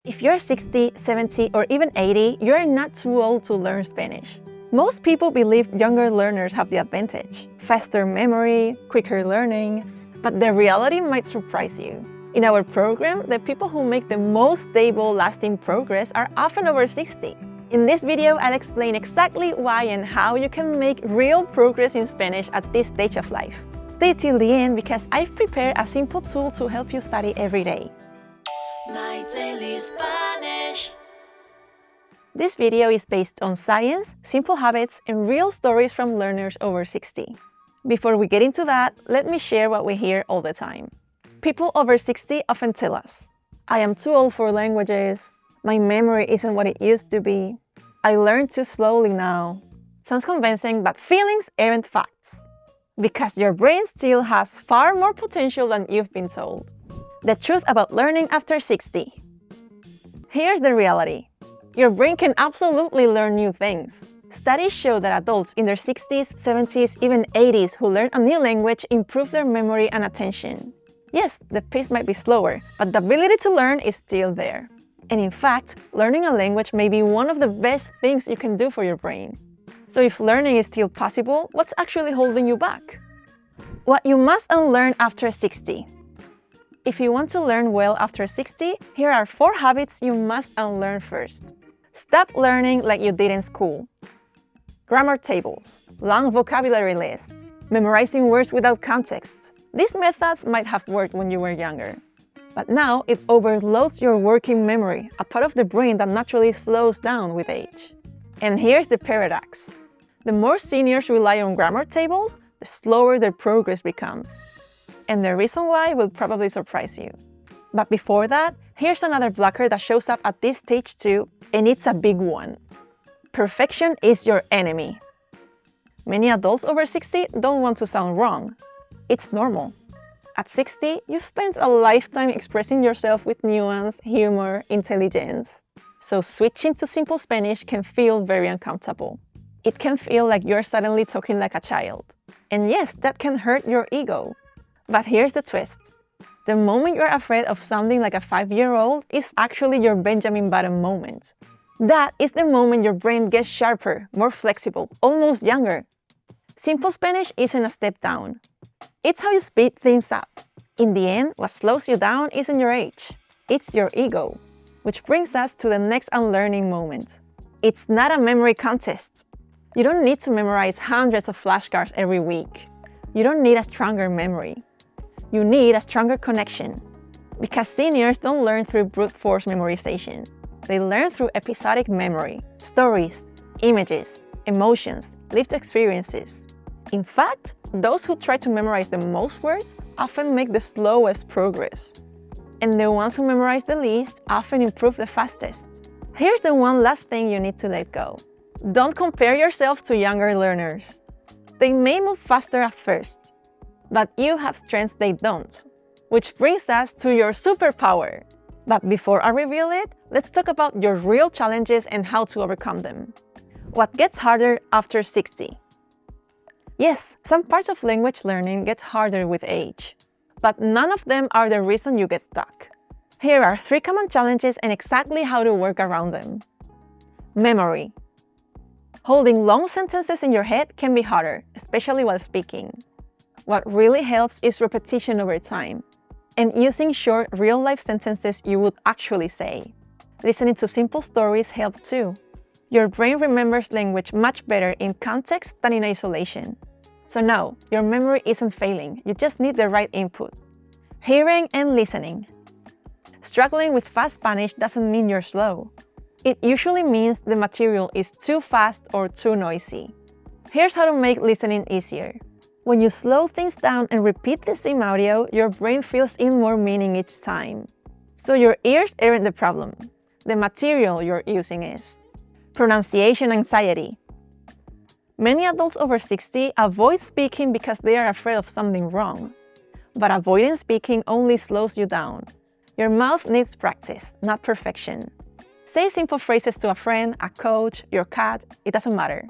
If you're 60, 70, or even 80, you're not too old to learn Spanish. Most people believe younger learners have the advantage, faster memory, quicker learning, but the reality might surprise you. In our program, the people who make the most stable, lasting progress are often over 60. In this video, I'll explain exactly why and how you can make real progress in Spanish at this stage of life. Stay till the end because I've prepared a simple tool to help you study every day. My Daily Spanish. This video is based on science, simple habits, and real stories from learners over 60. Before we get into that, let me share what we hear all the time. People over 60 often tell us, I am too old for languages, my memory isn't what it used to be, I learn too slowly now. Sounds convincing, but feelings aren't facts. Because your brain still has far more potential than you've been told. The truth about learning after 60. Here's the reality. Your brain can absolutely learn new things. Studies show that adults in their 60s, 70s, even 80s who learn a new language improve their memory and attention. Yes, the pace might be slower, but the ability to learn is still there. And in fact, learning a language may be one of the best things you can do for your brain. So if learning is still possible, what's actually holding you back? What you must unlearn after 60. If you want to learn well after 60, here are 4 habits you must unlearn first. Stop learning like you did in school. Grammar tables, long vocabulary lists, memorizing words without context. These methods might have worked when you were younger. But now it overloads your working memory, a part of the brain that naturally slows down with age. And here's the paradox. The more seniors rely on grammar tables, the slower their progress becomes. And the reason why will probably surprise you. But before that, here's another blocker that shows up at this stage too, and it's a big one. Perfection is your enemy. Many adults over 60 don't want to sound wrong. It's normal. At 60, you've spent a lifetime expressing yourself with nuance, humor, intelligence. So switching to simple Spanish can feel very uncomfortable. It can feel like you're suddenly talking like a child. And yes, that can hurt your ego. But here's the twist. The moment you're afraid of sounding like a 5-year-old is actually your Benjamin Button moment. That is the moment your brain gets sharper, more flexible, almost younger. Simple Spanish isn't a step down. It's how you speed things up. In the end, what slows you down isn't your age. It's your ego. Which brings us to the next unlearning moment. It's not a memory contest. You don't need to memorize hundreds of flashcards every week. You don't need a stronger memory. You need a stronger connection. Because seniors don't learn through brute force memorization. They learn through episodic memory, stories, images, emotions, lived experiences. In fact, those who try to memorize the most words often make the slowest progress. And the ones who memorize the least often improve the fastest. Here's the one last thing you need to let go. Don't compare yourself to younger learners. They may move faster at first, but you have strengths they don't. Which brings us to your superpower. But before I reveal it, let's talk about your real challenges and how to overcome them. What gets harder after 60? Yes, some parts of language learning get harder with age, but none of them are the reason you get stuck. Here are 3 common challenges and exactly how to work around them. Memory. Holding long sentences in your head can be harder, especially while speaking. What really helps is repetition over time, and using short, real-life sentences you would actually say. Listening to simple stories help too. Your brain remembers language much better in context than in isolation. So no, your memory isn't failing, you just need the right input. Hearing and listening. Struggling with fast Spanish doesn't mean you're slow. It usually means the material is too fast or too noisy. Here's how to make listening easier. When you slow things down and repeat the same audio, your brain fills in more meaning each time. So your ears aren't the problem. The material you're using is. Pronunciation anxiety. Many adults over 60 avoid speaking because they are afraid of something wrong. But avoiding speaking only slows you down. Your mouth needs practice, not perfection. Say simple phrases to a friend, a coach, your cat, it doesn't matter.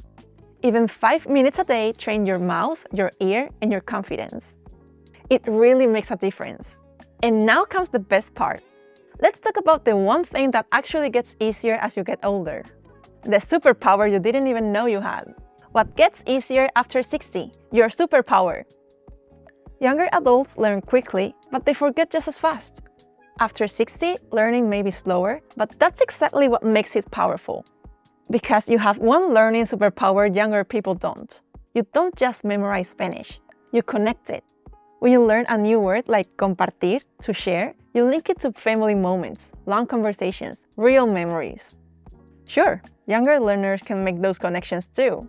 Even 5 minutes a day train your mouth, your ear, and your confidence. It really makes a difference. And now comes the best part. Let's talk about the one thing that actually gets easier as you get older. The superpower you didn't even know you had. What gets easier after 60? Your superpower. Younger adults learn quickly, but they forget just as fast. After 60, learning may be slower, but that's exactly what makes it powerful. Because you have one learning superpower younger people don't. You don't just memorize Spanish, you connect it. When you learn a new word like compartir, to share, you link it to family moments, long conversations, real memories. Sure, younger learners can make those connections too.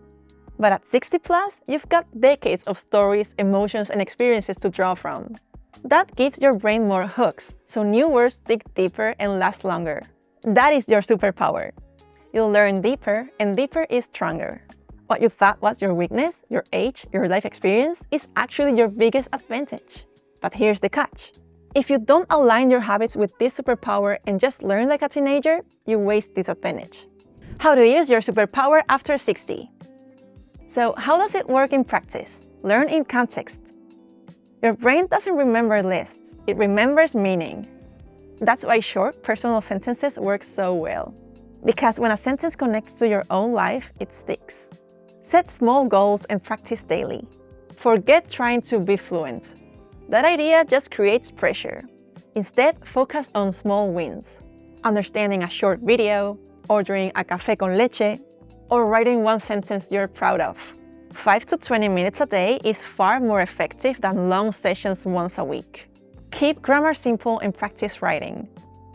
But at 60 plus, you've got decades of stories, emotions, and experiences to draw from. That gives your brain more hooks, so new words dig deeper and last longer. That is your superpower. You'll learn deeper, and deeper is stronger. What you thought was your weakness, your age, your life experience, is actually your biggest advantage. But here's the catch. If you don't align your habits with this superpower and just learn like a teenager, you waste this advantage. How to use your superpower after 60. So how does it work in practice? Learn in context. Your brain doesn't remember lists, it remembers meaning. That's why short, personal sentences work so well. Because when a sentence connects to your own life, it sticks. Set small goals and practice daily. Forget trying to be fluent. That idea just creates pressure. Instead, focus on small wins. Understanding a short video, ordering a café con leche, or writing one sentence you're proud of. 5 to 20 minutes a day is far more effective than long sessions once a week. Keep grammar simple and practice writing.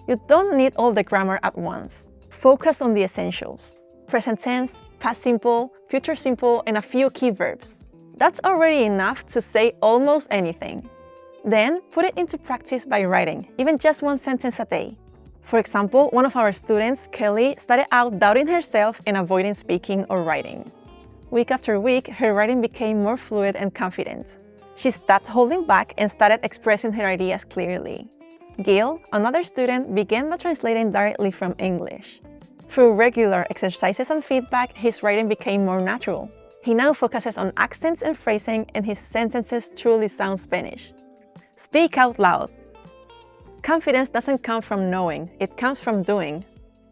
You don't need all the grammar at once. Focus on the essentials. Present tense, past simple, future simple, and a few key verbs. That's already enough to say almost anything. Then, put it into practice by writing, even just one sentence a day. For example, one of our students, Kelly, started out doubting herself and avoiding speaking or writing. Week after week, her writing became more fluid and confident. She stopped holding back and started expressing her ideas clearly. Gil, another student, began by translating directly from English. Through regular exercises and feedback, his writing became more natural. He now focuses on accents and phrasing, and his sentences truly sound Spanish. Speak out loud. Confidence doesn't come from knowing, it comes from doing.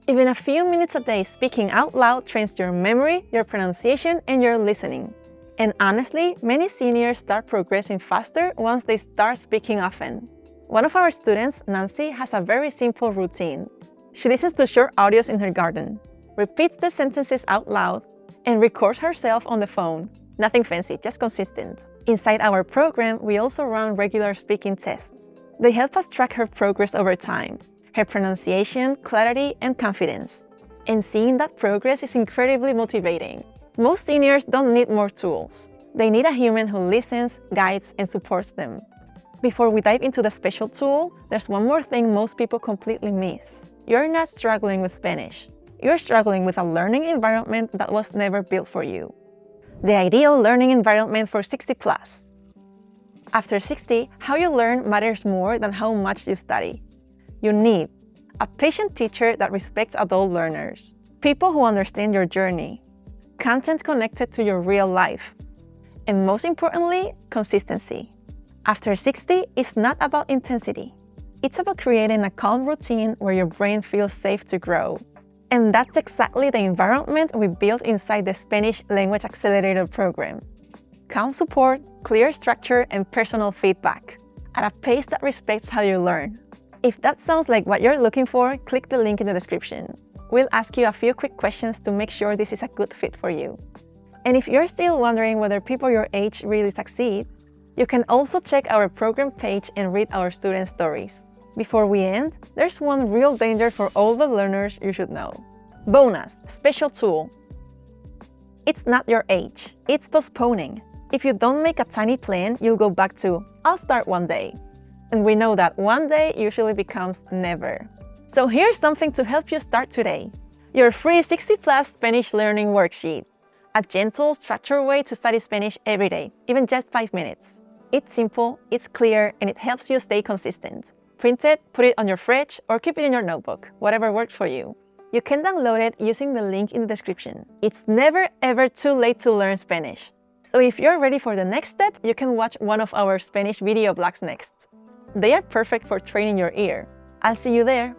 Even a few minutes a day speaking out loud trains your memory, your pronunciation, and your listening. And honestly, many seniors start progressing faster once they start speaking often. One of our students, Nancy, has a very simple routine. She listens to short audios in her garden, repeats the sentences out loud, and records herself on the phone. Nothing fancy, just consistent. Inside our program, we also run regular speaking tests. They help us track her progress over time, her pronunciation, clarity, and confidence. And seeing that progress is incredibly motivating. Most seniors don't need more tools. They need a human who listens, guides, and supports them. Before we dive into the special tool, there's one more thing most people completely miss. You're not struggling with Spanish. You're struggling with a learning environment that was never built for you. The ideal learning environment for 60 plus. After 60, how you learn matters more than how much you study. You need a patient teacher that respects adult learners, people who understand your journey, content connected to your real life, and most importantly, consistency. After 60, it's not about intensity. It's about creating a calm routine where your brain feels safe to grow. And that's exactly the environment we built inside the Spanish Language Accelerator program. Calm support, clear structure, and personal feedback at a pace that respects how you learn. If that sounds like what you're looking for, click the link in the description. We'll ask you a few quick questions to make sure this is a good fit for you. And if you're still wondering whether people your age really succeed, you can also check our program page and read our student stories. Before we end, there's one real danger for all the learners you should know. Bonus, special tool. It's not your age, it's postponing. If you don't make a tiny plan, you'll go back to, I'll start one day. And we know that one day usually becomes never. So here's something to help you start today. Your free 60+ Spanish learning worksheet. A gentle, structured way to study Spanish every day, even just 5 minutes. It's simple, it's clear, and it helps you stay consistent. Print it, put it on your fridge, or keep it in your notebook, whatever works for you. You can download it using the link in the description. It's never ever too late to learn Spanish. So if you're ready for the next step, you can watch one of our Spanish video blogs next. They are perfect for training your ear. I'll see you there.